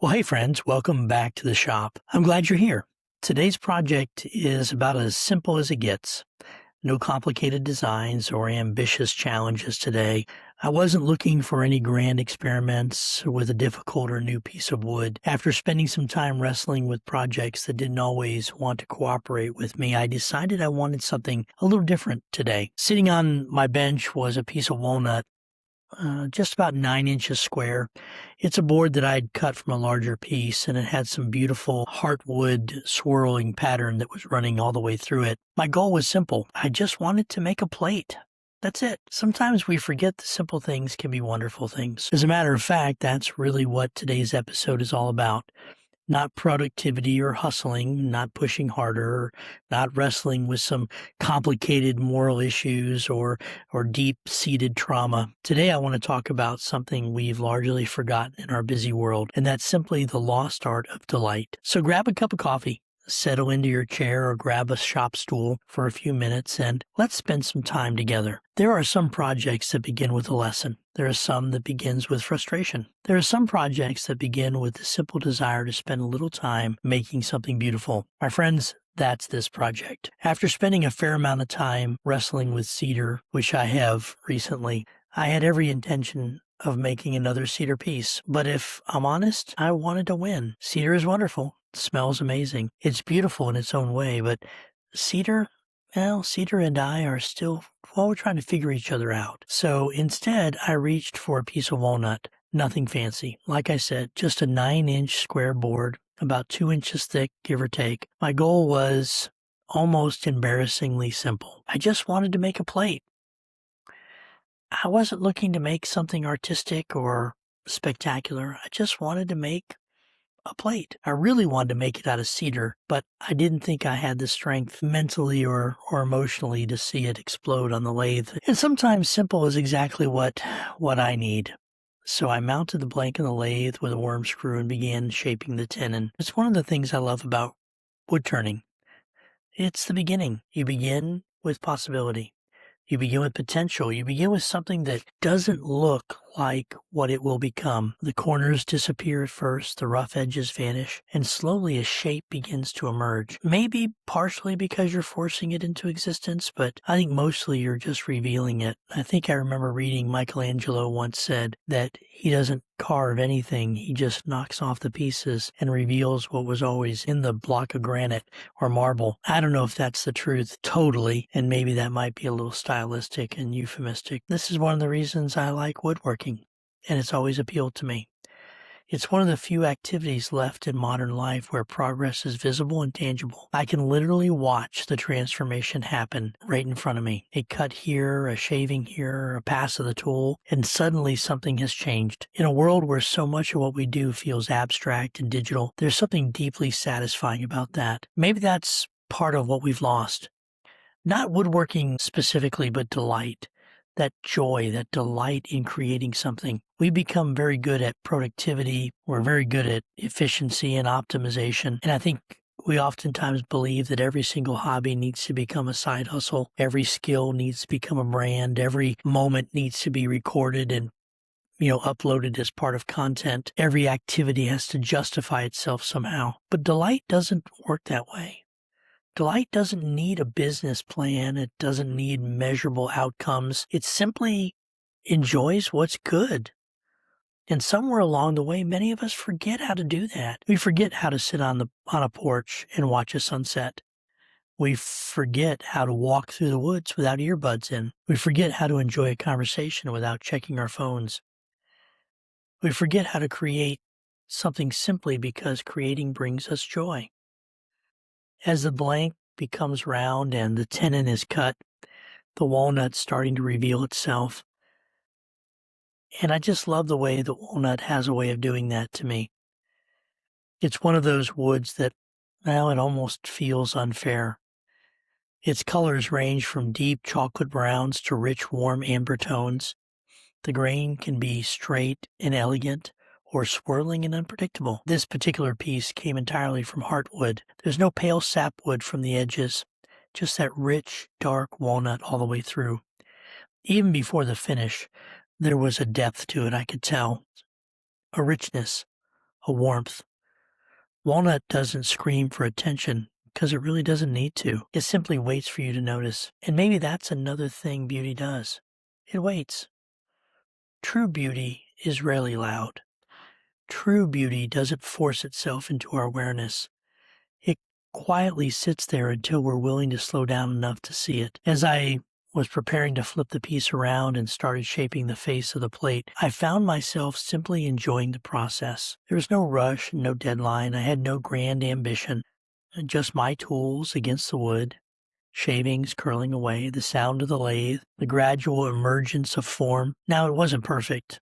Well, hey friends, welcome back to the shop. I'm glad you're here. Today's project is about as simple as it gets. No complicated designs or ambitious challenges today. I wasn't looking for any grand experiments with a difficult or new piece of wood. After spending some time wrestling with projects that didn't always want to cooperate with me, I decided I wanted something a little different today. Sitting on my bench was a piece of walnut, just about 9 inches square. It's a board that I'd cut from a larger piece, and it had some beautiful heartwood swirling pattern that was running all the way through it. My goal was simple. I just wanted to make a plate. That's it. Sometimes we forget the simple things can be wonderful things. As a matter of fact, that's really what today's episode is all about. Not productivity or hustling, not pushing harder, not wrestling with some complicated moral issues or deep-seated trauma. Today I want to talk about something we've largely forgotten in our busy world, and that's simply the lost art of delight. So grab a cup of coffee, settle into your chair, or grab a shop stool for a few minutes, and let's spend some time together. There are some projects that begin with a lesson. There are some that begins with frustration. There are some projects that begin with the simple desire to spend a little time making something beautiful. My friends, that's this project. After spending a fair amount of time wrestling with cedar, which I have recently, I had every intention of making another cedar piece. But if I'm honest, I wanted to win. Cedar is wonderful. It smells amazing. It's beautiful in its own way, but cedar and I are still, we're trying to figure each other out. So instead, I reached for a piece of walnut. Nothing fancy. Like I said, just a 9-inch square board, about 2 inches thick, give or take. My goal was almost embarrassingly simple. I just wanted to make a plate. I wasn't looking to make something artistic or spectacular. I just wanted to make a plate. I really wanted to make it out of cedar, but I didn't think I had the strength mentally or emotionally to see it explode on the lathe. And sometimes simple is exactly what I need. So I mounted the blank on the lathe with a worm screw and began shaping the tenon. It's one of the things I love about wood turning. It's the beginning. You begin with possibility. You begin with potential. You begin with something that doesn't look like what it will become. The corners disappear at first, the rough edges vanish, and slowly a shape begins to emerge. Maybe partially because you're forcing it into existence, but I think mostly you're just revealing it. I think I remember reading Michelangelo once said that he doesn't carve anything, he just knocks off the pieces and reveals what was always in the block of granite or marble. I don't know if that's the truth totally, and maybe that might be a little stylistic and euphemistic. This is one of the reasons I like woodworking, and it's always appealed to me. It's one of the few activities left in modern life where progress is visible and tangible. I can literally watch the transformation happen right in front of me. A cut here, a shaving here, a pass of the tool, and suddenly something has changed. In a world where so much of what we do feels abstract and digital, there's something deeply satisfying about that. Maybe that's part of what we've lost. Not woodworking specifically, but delight. That joy, that delight in creating something. We become very good at productivity. We're very good at efficiency and optimization. And I think we oftentimes believe that every single hobby needs to become a side hustle. Every skill needs to become a brand. Every moment needs to be recorded and uploaded as part of content. Every activity has to justify itself somehow. But delight doesn't work that way. Delight doesn't need a business plan. It doesn't need measurable outcomes. It simply enjoys what's good. And somewhere along the way, many of us forget how to do that. We forget how to sit on a porch and watch a sunset. We forget how to walk through the woods without earbuds in. We forget how to enjoy a conversation without checking our phones. We forget how to create something simply because creating brings us joy. As the blank becomes round and the tenon is cut, the walnut's starting to reveal itself. And I just love the way the walnut has a way of doing that to me. It's one of those woods that, it almost feels unfair. Its colors range from deep chocolate browns to rich, warm amber tones. The grain can be straight and elegant, or swirling and unpredictable. This particular piece came entirely from heartwood. There's no pale sapwood from the edges, just that rich, dark walnut all the way through. Even before the finish, there was a depth to it, I could tell. A richness, a warmth. Walnut doesn't scream for attention because it really doesn't need to. It simply waits for you to notice. And maybe that's another thing beauty does. It waits. True beauty is rarely loud. True beauty doesn't force itself into our awareness. It quietly sits there until we're willing to slow down enough to see it. As I was preparing to flip the piece around and started shaping the face of the plate, I found myself simply enjoying the process. There was no rush, no deadline. I had no grand ambition. Just my tools against the wood, shavings curling away, the sound of the lathe, the gradual emergence of form. Now, it wasn't perfect.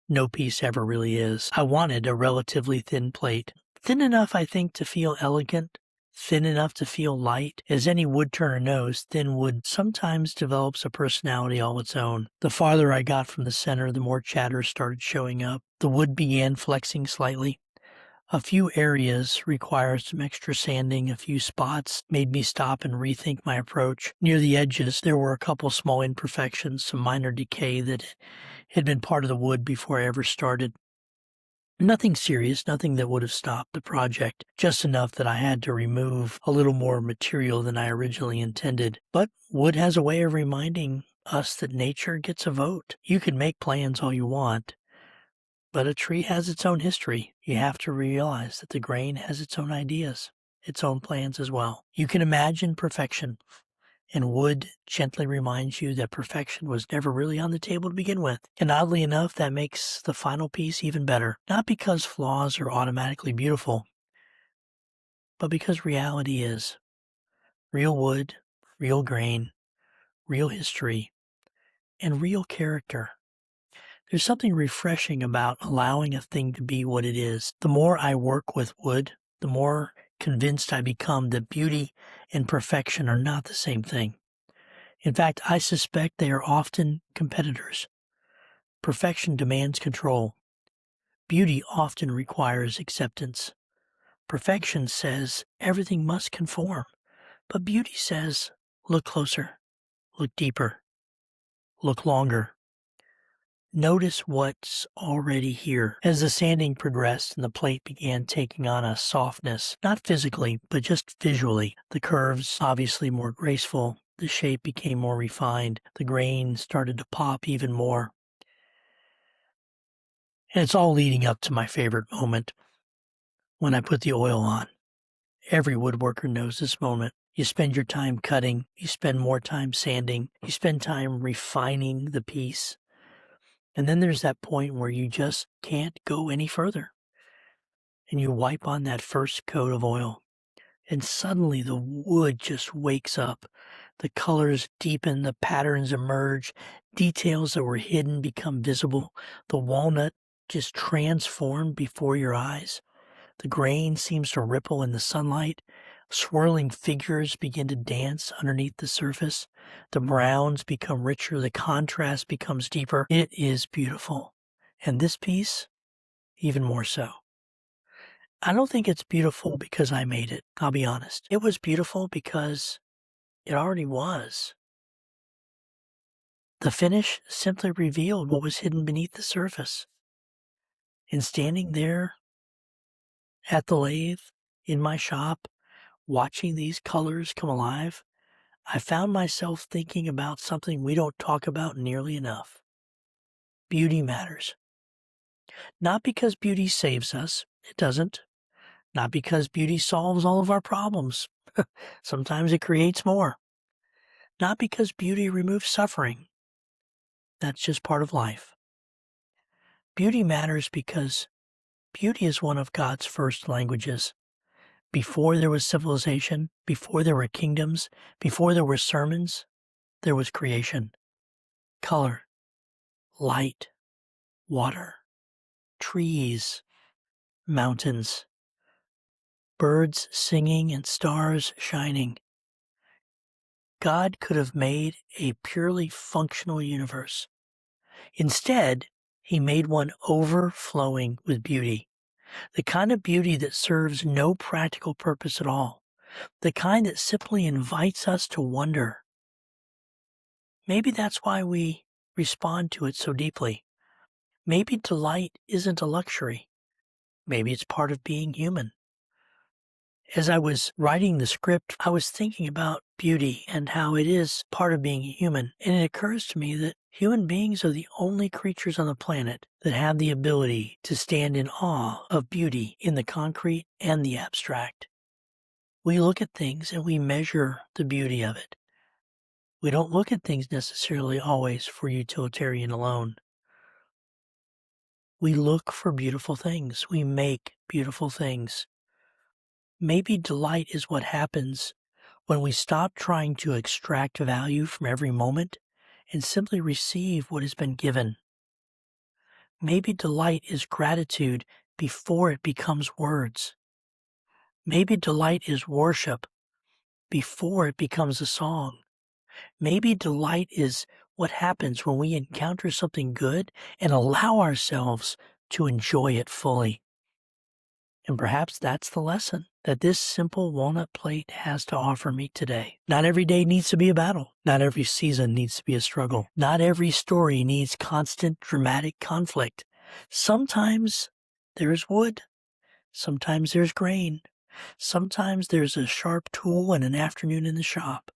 No piece ever really is. I wanted a relatively thin plate. Thin enough, I think, to feel elegant, thin enough to feel light. As any woodturner knows, thin wood sometimes develops a personality all its own. The farther I got from the center, the more chatter started showing up. The wood began flexing slightly. A few areas required some extra sanding. A few spots made me stop and rethink my approach. Near the edges, there were a couple small imperfections, some minor decay that had been part of the wood before I ever started. Nothing serious, nothing that would have stopped the project, just enough that I had to remove a little more material than I originally intended. But wood has a way of reminding us that nature gets a vote. You can make plans all you want, but a tree has its own history. You have to realize that the grain has its own ideas, its own plans as well. You can imagine perfection, and wood gently reminds you that perfection was never really on the table to begin with. And oddly enough, that makes the final piece even better. Not because flaws are automatically beautiful, but because reality is. Real wood, real grain, real history, and real character. There's something refreshing about allowing a thing to be what it is. The more I work with wood, the more convinced I become that beauty and perfection are not the same thing. In fact, I suspect they are often competitors. Perfection demands control. Beauty often requires acceptance. Perfection says everything must conform, but beauty says, look closer, look deeper, look longer. Notice what's already here. As the sanding progressed and the plate began taking on a softness, not physically, but just visually, the curves obviously more graceful, the shape became more refined, the grain started to pop even more. And it's all leading up to my favorite moment, when I put the oil on. Every woodworker knows this moment. You spend your time cutting, you spend more time sanding, you spend time refining the piece. And then there's that point where you just can't go any further. And you wipe on that first coat of oil. And suddenly the wood just wakes up. The colors deepen, the patterns emerge, details that were hidden become visible. The walnut just transformed before your eyes. The grain seems to ripple in the sunlight. Swirling figures begin to dance underneath the surface. The browns become richer. The contrast becomes deeper. It is beautiful. And this piece, even more so. I don't think it's beautiful because I made it. I'll be honest. It was beautiful because it already was. The finish simply revealed what was hidden beneath the surface. And standing there at the lathe in my shop, watching these colors come alive, I found myself thinking about something we don't talk about nearly enough. Beauty matters. Not because beauty saves us. It doesn't. Not because beauty solves all of our problems. Sometimes it creates more. Not because beauty removes suffering. That's just part of life. Beauty matters because beauty is one of God's first languages. Before there was civilization, before there were kingdoms, before there were sermons, there was creation. Color, light, water, trees, mountains, birds singing and stars shining. God could have made a purely functional universe. Instead, he made one overflowing with beauty. The kind of beauty that serves no practical purpose at all. The kind that simply invites us to wonder. Maybe that's why we respond to it so deeply. Maybe delight isn't a luxury. Maybe it's part of being human. As I was writing the script, I was thinking about beauty and how it is part of being human. And it occurs to me that human beings are the only creatures on the planet that have the ability to stand in awe of beauty in the concrete and the abstract. We look at things and we measure the beauty of it. We don't look at things necessarily always for utilitarian alone. We look for beautiful things. We make beautiful things. Maybe delight is what happens when we stop trying to extract value from every moment and simply receive what has been given. Maybe delight is gratitude before it becomes words. Maybe delight is worship before it becomes a song. Maybe delight is what happens when we encounter something good and allow ourselves to enjoy it fully. And perhaps that's the lesson that this simple walnut plate has to offer me today. Not every day needs to be a battle. Not every season needs to be a struggle. Not every story needs constant dramatic conflict. Sometimes there's wood. Sometimes there's grain. Sometimes there's a sharp tool and an afternoon in the shop.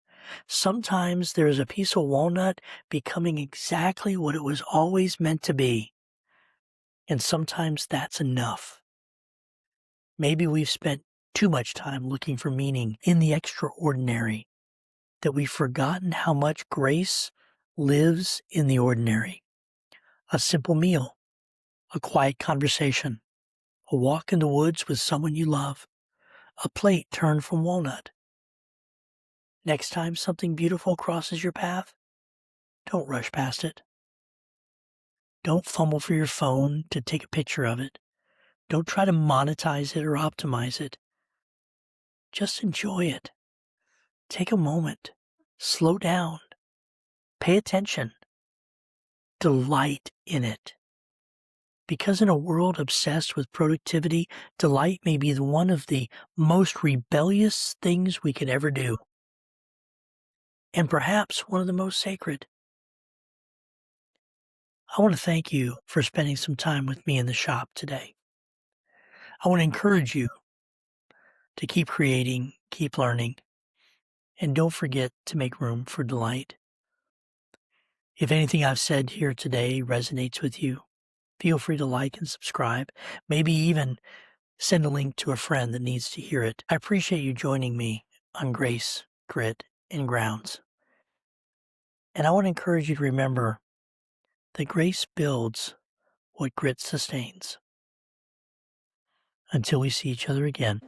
Sometimes there's a piece of walnut becoming exactly what it was always meant to be. And sometimes that's enough. Maybe we've spent too much time looking for meaning in the extraordinary, that we've forgotten how much grace lives in the ordinary. A simple meal, a quiet conversation, a walk in the woods with someone you love, a plate turned from walnut. Next time something beautiful crosses your path, don't rush past it. Don't fumble for your phone to take a picture of it. Don't try to monetize it or optimize it. Just enjoy it. Take a moment. Slow down. Pay attention. Delight in it. Because in a world obsessed with productivity, delight may be one of the most rebellious things we could ever do. And perhaps one of the most sacred. I want to thank you for spending some time with me in the shop today. I want to encourage you to keep creating, keep learning, and don't forget to make room for delight. If anything I've said here today resonates with you, feel free to like and subscribe, maybe even send a link to a friend that needs to hear it. I appreciate you joining me on Grace, Grit, and Grounds. And I want to encourage you to remember that grace builds what grit sustains. Until we see each other again.